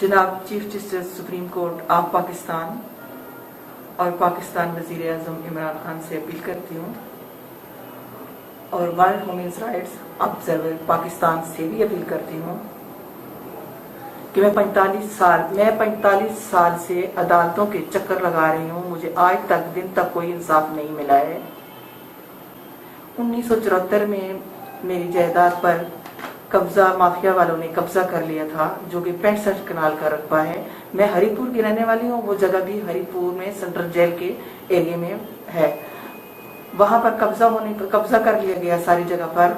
जनाब chief justice supreme court of Pakistan और पाकिस्तान वज़ीर आज़म इमरान खान से अपील करती हूँ और world human rights observer Pakistan से भी अपील करती हूँ कि मैं 45 साल से अदालतों के चक्कर लगा रही हूँ। मुझे आज तक दिन तक कोई इंसाफ नहीं मिला है। 1974 में मेरी जायदाद पर कब्जा माफिया वालों ने कब्जा कर लिया था, जो कि 65 कनाल का रकबा है। मैं हरिपुर की रहने वाली हूँ। वो जगह भी हरिपुर में सेंट्रल जेल के एरिया में है। वहां पर कब्जा कर लिया गया सारी जगह पर।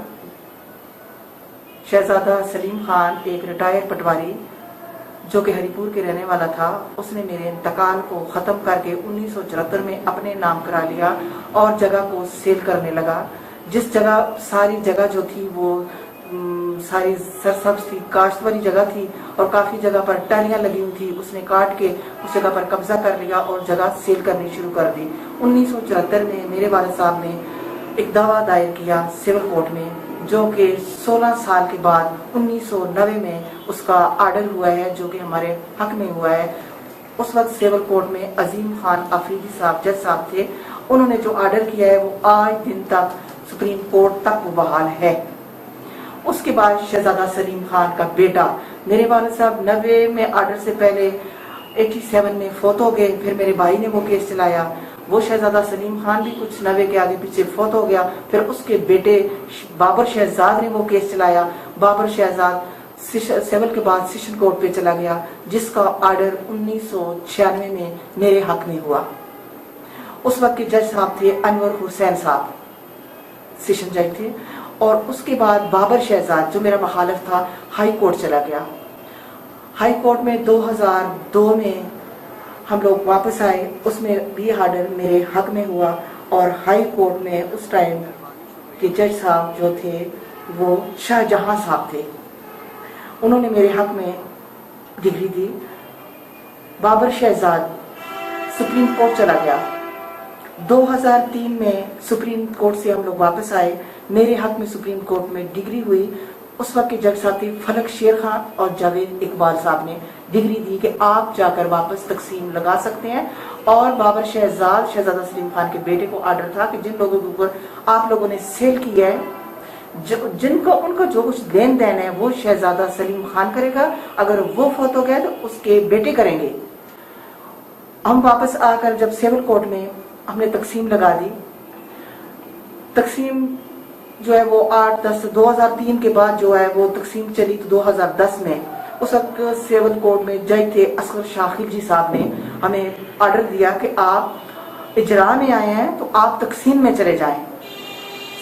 शहजादा सलीम खान एक रिटायर्ड पटवारी जो कि हरिपुर के रहने वाला था, उसने मेरे इंतकाल को ख़त्म करके 1974 में अपने नाम करा लिया और जगह को सेल करने लगा। जिस जगह सारी जगह जो थी वो सारी सरसब्ज थी, काश्त वाली जगह थी और काफ़ी जगह पर टालियाँ लगी हुई थी, उसने काट के उस जगह पर कब्जा कर लिया और जगह सेल करनी शुरू कर दी। 1974 में मेरे वालिद साहब ने एक दावा दायर किया सिविल कोर्ट में, जो कि 16 साल के बाद 1990 में उसका आर्डर हुआ है, जो कि हमारे हक में हुआ है। उस वक्त सिविल कोर्ट में अजीम खान अफरीदी साहब जज साहब थे। उन्होंने जो आर्डर किया है वो आज दिन तक सुप्रीम कोर्ट तक वो बहाल है। उसके बाद शहजादा सलीम खान का बेटा, मेरे वालिद साहब 90 में आर्डर से पहले 87 में फोत हो गए। फिर मेरे भाई ने वो केस चलाया। वो शहजादा सलीम खान भी कुछ 90 के आगे पीछे फोत हो गया। फिर उसके बेटे बाबर शहजाद ने वो केस चलाया। बाबर शहजाद सिविल के बाद सेशन कोर्ट पे चला गया, जिसका आर्डर 1996 में मेरे हक में हुआ। उस वक्त के जज साहब थे अनवर हुसैन साहब, सेशन जज थे। और उसके बाद बाबर शहजाद जो मेरा मुखालिफ था हाई कोर्ट चला गया। हाई कोर्ट में 2002 में हम लोग वापस आए, उसमें भी आर्डर मेरे हक में हुआ। और हाई कोर्ट में उस टाइम के जज साहब जो थे वो शाहजहां साहब थे, उन्होंने मेरे हक में डिग्री दी। बाबर शहजाद सुप्रीम कोर्ट चला गया। 2003 में सुप्रीम कोर्ट से हम लोग वापस आए, मेरे हक में सुप्रीम कोर्ट में डिग्री हुई। उस वक्त के जज साहब थे फलक शेर खान और जावेद इकबाल साहब ने डिग्री दी कि आप जाकर वापस तकसीम लगा सकते हैं। और बाबर शहजादा सलीम खान के बेटे को आर्डर था कि जिन लोगों के ऊपर आप लोगों ने सेल किया है, उनका जो कुछ लेन देन है वो शहजादा सलीम खान करेगा। अगर वो फौत हो गया तो उसके बेटे करेंगे। हम वापस आकर जब सिविल कोर्ट में हमने तकसीम लगा दी, तकसीम जो है वो 2003 के बाद जो है वो तकसीम चली। तो 2010 में उस वक्त सिविल कोर्ट में जज थे असगर शाकिब जी साहब ने हमें आर्डर दिया कि आप इजरा में आए हैं तो आप तकसीम में चले जाएं।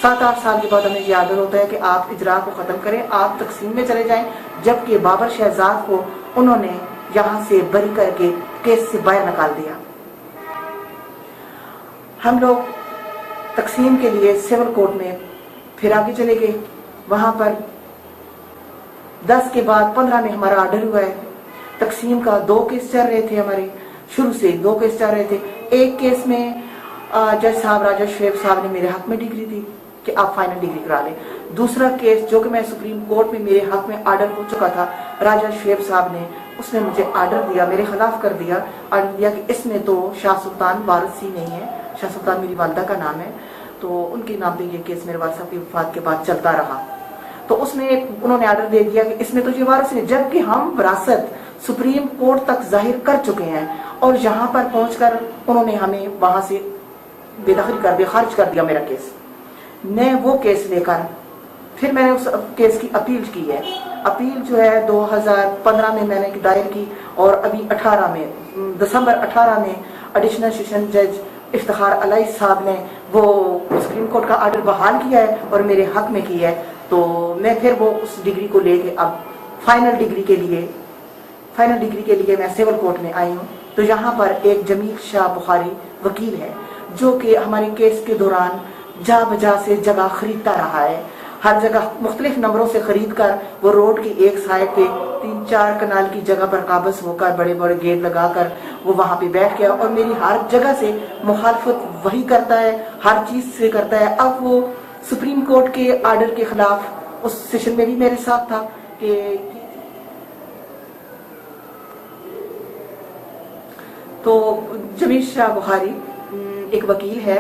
7-8 साल के बाद हमें ये आर्डर होता है कि आप इजरा को ख़त्म करें, आप तकसीम में चले जाएं। जबकि बाबर शहजाद को उन्होंने यहाँ से बरी करके केस से बाहर निकाल दिया। हम लोग तकसीम के लिए सिविल कोर्ट में फिर आगे चले गए। वहां पर 10 के बाद 15 में हमारा आर्डर हुआ है। तकसीम का 2 केस चल रहे थे, हमारे शुरू से 2 केस चल रहे थे। एक केस में जज साहब राजा शुएब साहब ने मेरे हक में डिग्री दी कि आप फाइनल डिग्री करा लें। दूसरा केस जो कि मैं सुप्रीम कोर्ट में मेरे हक में आर्डर हो चुका था, राजा शुएब साहब ने उसने मुझे आर्डर दिया, मेरे खिलाफ कर दिया, आर्डर दिया कि इसमें तो शाह सुल्तान वारिसी नहीं है। शाह सुल्तान मेरी वालदा का नाम है, तो उनके नाम पे ये केस मेरे वालिद साहब की वफात के बाद चलता रहा। तो उसमें उन्होंने आर्डर दे दिया कि इसमें तो ये वारिस है, जबकि हम विरासत सुप्रीम कोर्ट तक जाहिर कर चुके हैं। और यहाँ पर पहुंचकर उन्होंने हमें वहां से बेदखल कर दिया, खारिज कर दिया मेरा केस। मैं वो केस लेकर फिर मैंने उस केस की अपील की है। अपील जो है 2015 में मैंने दायर की और अभी 18 में दिसंबर 18 में एडिशनल सेशन जज इफ्तिखार अलाई साहब ने वो सुप्रीम कोर्ट का आर्डर बहाल किया है और मेरे हक में किया है। तो मैं फिर वो उस डिग्री को लेके अब फाइनल डिग्री के लिए मैं सिविल कोर्ट में आई हूँ। तो यहाँ पर एक जमील शाह बुखारी वकील है, जो कि हमारे केस के दौरान जा बजा से जगह खरीदता रहा है। हर जगह मुख्तलिफ नंबरों से खरीद कर वो रोड की एक साइड पे 3-4 कनाल की जगह पर काबज होकर बड़े बड़े गेट लगाकर वो वहाँ पे बैठ गया और मेरी हर जगह से मुखालफत वही करता है, हर चीज से करता है। अब वो सुप्रीम कोर्ट के आर्डर के खिलाफ उस सेशन में भी मेरे साथ था कि تو जमील शाह बुखारी एक वकील है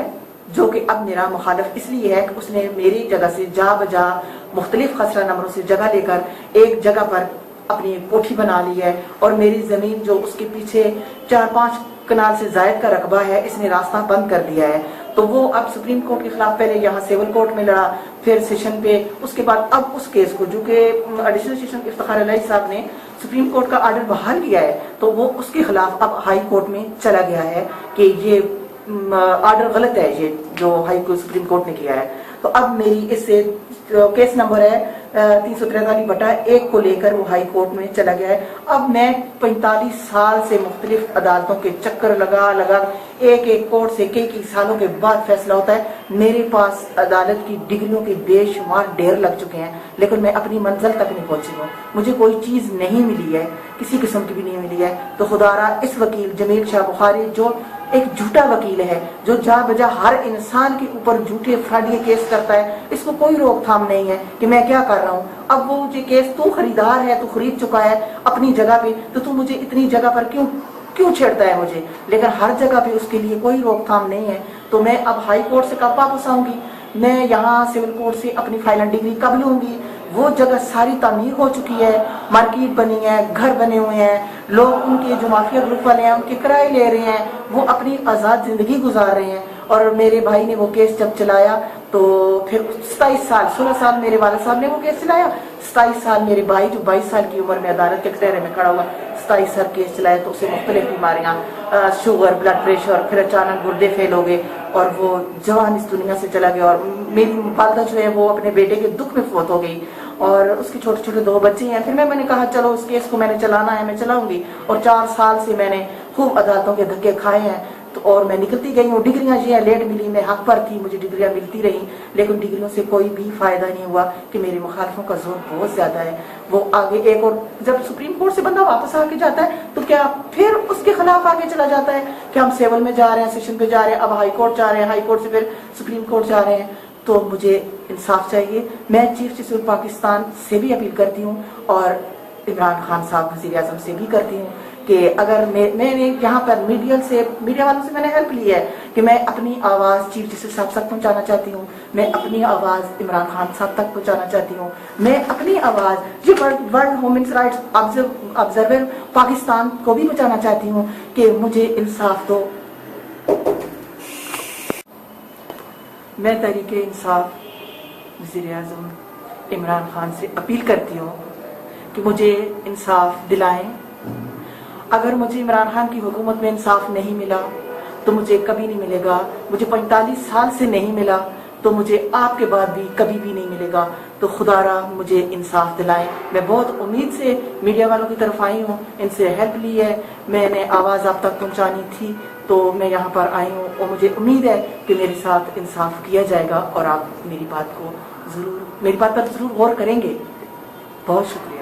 जो कि अब मेरा मुखालिफ इसलिए है कि उसने मेरी जगह से जा बजा मुख्तलिफ खसरा नंबरों से जगह लेकर एक जगह पर अपनी कोठी बना ली है, और मेरी ज़मीन जो उसके पीछे 4-5 कनाल से जायद का रकबा है, इसने रास्ता बंद कर दिया है। तो वो अब सुप्रीम कोर्ट के खिलाफ पहले यहाँ सिविल कोर्ट में लड़ा, फिर सेशन पे, उसके बाद अब उस केस को, जो कि एडिशनल सेशन इफ्तिखार अलही साहब ने सुप्रीम कोर्ट का आर्डर बहाल किया है, तो वो उसके खिलाफ अब हाई कोर्ट में चला गया है कि ये आर्डर गलत है, ये जो हाई कोर्ट सुप्रीम कोर्ट ने किया है। तो अब मेरी इससे केस नंबर है 343/1 को लेकर वो हाई कोर्ट में चला गया है। अब मैं 45 साल से मुख्तलिफ अदालतों के चक्कर लगा एक एक कोर्ट से कई सालों के बाद फैसला होता है। मेरे पास अदालत की डिग्रियों के बेशुमार ढेर लग चुके हैं, लेकिन मैं अपनी मंजिल तक नहीं पहुंची हूँ। मुझे कोई चीज़ नहीं मिली है, किसी किस्म की भी नहीं मिली है। तो खुदारा इस वकील जमील शाह बुखारी जो एक झूठा वकील है, जो जा बजा हर इंसान के ऊपर झूठे फ्रॉडी केस करता है, इसको कोई रोकथाम नहीं है कि मैं क्या कर रहा हूँ। अब वो मुझे केस, तू खरीदार है, तू खरीद चुका है अपनी जगह पे, तो तू मुझे इतनी जगह पर क्यों छेड़ता है मुझे, लेकिन हर जगह पे उसके लिए कोई रोकथाम नहीं है। तो मैं अब हाई कोर्ट से कब वापस आऊंगी, मैं यहाँ सिविल कोर्ट से अपनी फाइनल डिग्री कब लूंगी। वो जगह सारी तामीर हो चुकी है, मार्केट बनी है, घर बने हुए हैं, लोग उनके जो माफिया ग्रुप वाले हैं उनके किराए ले रहे हैं, वो अपनी आज़ाद ज़िंदगी गुजार रहे हैं। और मेरे भाई ने वो केस जब चलाया तो फिर 27 साल 16 साल मेरे वाले साहब ने वो केस चलाया, 27 साल मेरे भाई जो 22 साल की उम्र में अदालत के कटहरे में खड़ा हुआ 27 साल केस चलाया। तो उसे मुख्तलिफ बीमारियाँ, शुगर, ब्लड प्रेशर, फिर अचानक गुर्दे फेल हो गए और वो जवान इस दुनिया से चला गया। और मेरी वालदा जो है वो अपने बेटे के दुख में फौत हो गई, और उसके छोटे छोटे 2 बच्चे हैं। फिर मैंने कहा चलो उस केस को मैंने चलाना है, मैं चलाऊंगी। और 4 साल से मैंने खूब अदालतों के धक्के खाए हैं, तो और मैं निकलती गई हूँ। डिग्रियाँ ये लेट मिली, मैं हक पर थी, मुझे डिग्रियाँ मिलती रही, लेकिन डिग्रियों से कोई भी फायदा नहीं हुआ कि मेरे मुखालिफों का जोर बहुत ज्यादा है। वो आगे एक और जब सुप्रीम कोर्ट से बंदा वापस आके जाता है तो क्या फिर उसके खिलाफ आगे चला जाता है कि हम सिविल में जा रहे हैं, सेशन पे जा रहे हैं, अब हाई कोर्ट जा रहे हैं, हाई कोर्ट से फिर सुप्रीम कोर्ट जा रहे हैं। तो मुझे इंसाफ चाहिए। मैं चीफ जस्टिस पाकिस्तान से भी अपील करती हूँ और इमरान खान साहब वज़ीर आज़म से भी करती हूँ कि अगर मैंने यहाँ पर मीडिया वालों से मैंने हेल्प ली है कि मैं अपनी आवाज़ चीफ जस्टिस साहब तक पहुँचाना चाहती हूँ, मैं अपनी आवाज़ इमरान खान साहब तक पहुँचाना चाहती हूँ, मैं अपनी आवाज़ ये world human rights observer Pakistan को भी पहुँचाना चाहती हूँ कि मुझे इंसाफ दो। मैं तहरीक इंसाफ वज़ीर आज़म इमरान खान से अपील करती हूँ कि मुझे इंसाफ दिलाएं। अगर मुझे इमरान खान की हुकूमत में इंसाफ नहीं मिला तो मुझे कभी नहीं मिलेगा, मुझे 45 साल से नहीं मिला तो मुझे आपके बाद भी कभी भी नहीं मिलेगा। तो खुदारा मुझे इंसाफ दिलाएं। मैं बहुत उम्मीद से मीडिया वालों की तरफ आई हूँ, इनसे हेल्प ली है, मैंने आवाज़ आप तक पहुँचानी थी तो मैं यहाँ पर आई हूँ और मुझे उम्मीद है कि मेरे साथ इंसाफ किया जाएगा और आप मेरी बात पर ज़रूर गौर करेंगे। बहुत शुक्रिया।